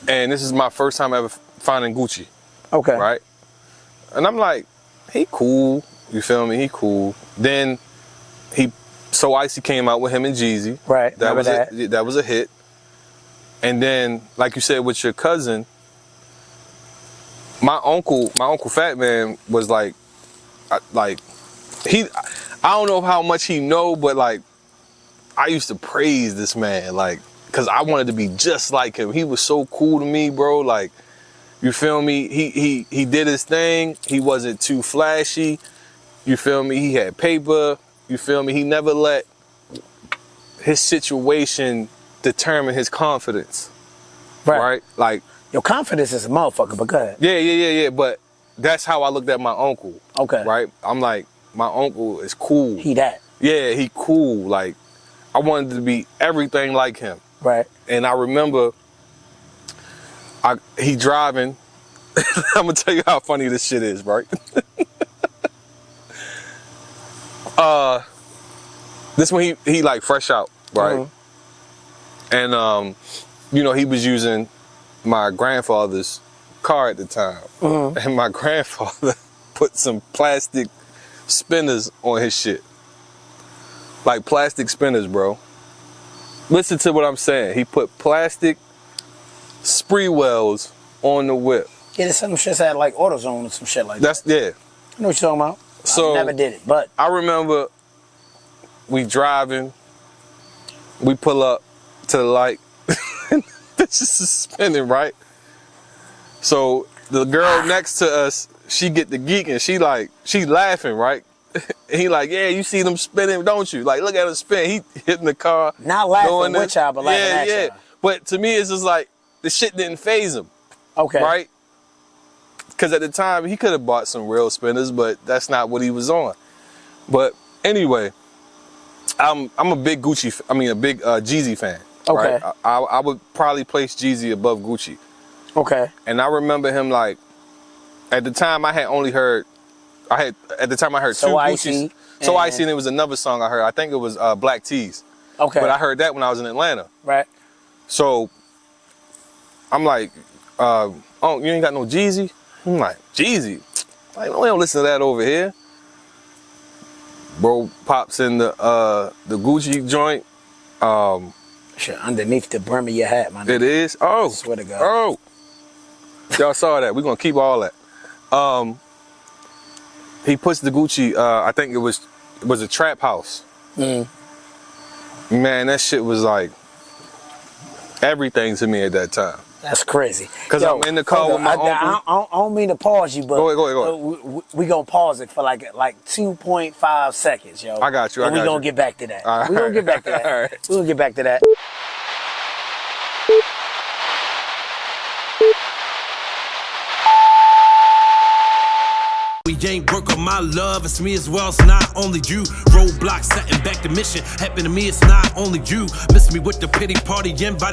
And this is my first time ever finding Gucci. Okay. Right? And I'm like, he cool. You feel me? He cool. Then So Icy came out with him and Jeezy. Right. That was a hit. And then, like you said, with your cousin, my uncle Fat Man was like I don't know how much he know, but like I used to praise this man, like, cause I wanted to be just like him. He was so cool to me, bro. Like, you feel me? He did his thing. He wasn't too flashy. You feel me? He had paper. You feel me? He never let his situation determine his confidence. Right? Like, your confidence is a motherfucker, but go ahead. Yeah. But that's how I looked at my uncle. Okay. Right? I'm like, my uncle is cool. He that. Yeah, he cool. Like, I wanted to be everything like him. Right. And I remember he driving. I'm gonna tell you how funny this shit is, right? This one he like fresh out, right? And you know, he was using my grandfather's car at the time. And my grandfather put some plastic spinners on his shit. Like plastic spinners, bro. Listen to what I'm saying. He put plastic spree wells on the whip. Yeah, some shit had like AutoZone or some shit like that. Yeah. I know what you're talking about. So I never did it, but I remember we driving, we pull up to the light, this is spinning, right? So the girl next to us, she get the geek and she laughing, right? And he like, yeah, you see them spinning, don't you? Like, look at him spin. He hitting the car. Not laughing with y'all, but laughing at y'all. But to me, it's just like, the shit didn't faze him. Okay. Right? Because at the time, he could have bought some real spinners, but that's not what he was on. But anyway, I'm a big Jeezy fan. Okay. Right? I would probably place Jeezy above Gucci. Okay. And I remember him like, at the time I heard So two Icy Gucci's. So Icy, and it was another song I heard. I think it was Black Tees. Okay. But I heard that when I was in Atlanta. Right. So I'm like, oh, you ain't got no Jeezy? I'm like, Jeezy? Like, we don't listen to that over here. Bro pops in the Gucci joint. Shit, underneath the brim of your hat, my nigga. It is? Oh. I swear to God. Oh. Y'all saw that. We're going to keep all that. He puts the Gucci, I think it was a trap house. Man, that shit was like everything to me at that time. That's crazy. Because I'm in the car with my uncle. I don't mean to pause you, but Go ahead. we gonna pause it for like 2.5 seconds, yo. I got you. And we gonna get back to that. All right. We gonna get back to that. All right. We gonna get back to that. We ain't work on my love, it's me as well, it's not only you. Roadblocks setting back the mission, happen to me, it's not only you. Miss me with the pity party, invited.